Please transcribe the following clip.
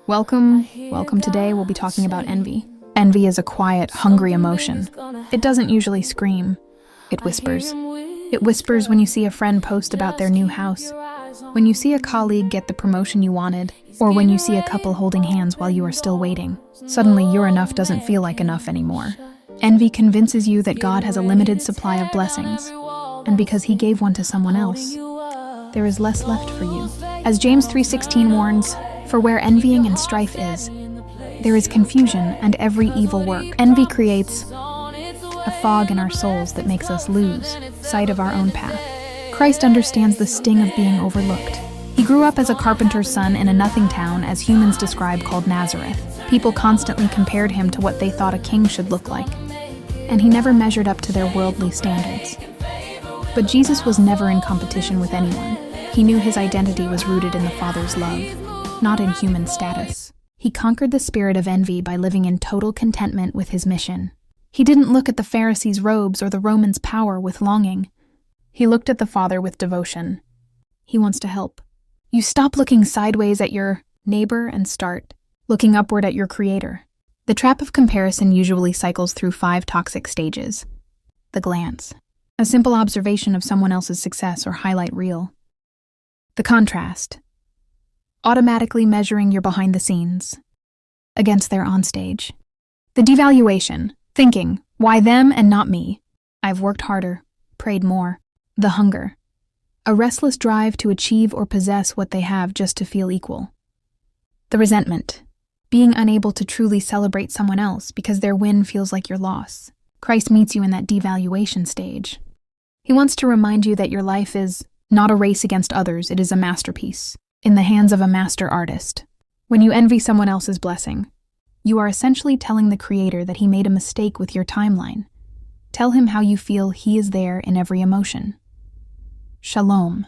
Welcome. Today we'll be talking about envy. Envy is a quiet, hungry emotion. It doesn't usually scream. It whispers. It whispers when you see a friend post about their new house, when you see a colleague get the promotion you wanted, or when you see a couple holding hands while you are still waiting. Suddenly, your enough doesn't feel like enough anymore. Envy convinces you that God has a limited supply of blessings, and because He gave one to someone else, there is less left for you. As James 3:16 warns, "For where envying and strife is, there is confusion and every evil work." Envy creates a fog in our souls that makes us lose sight of our own path. Christ understands the sting of being overlooked. He grew up as a carpenter's son in a nothing town, as humans describe, called Nazareth. People constantly compared him to what they thought a king should look like, and he never measured up to their worldly standards. But Jesus was never in competition with anyone. He knew his identity was rooted in the Father's love, not in human status. He conquered the spirit of envy by living in total contentment with his mission. He didn't look at the Pharisees' robes or the Romans' power with longing. He looked at the Father with devotion. He wants to help. You stop looking sideways at your neighbor and start looking upward at your Creator. The trap of comparison usually cycles through 5 toxic stages. The glance, a simple observation of someone else's success or highlight reel. The contrast, automatically measuring your behind the scenes against their onstage. The devaluation, thinking, why them and not me? I've worked harder, prayed more. The hunger, a restless drive to achieve or possess what they have just to feel equal. The resentment, being unable to truly celebrate someone else because their win feels like your loss. Christ meets you in that devaluation stage. He wants to remind you that your life is not a race against others, it is a masterpiece, in the hands of a master artist. When you envy someone else's blessing, you are essentially telling the Creator that He made a mistake with your timeline. Tell Him how you feel He is there in every emotion. Shalom.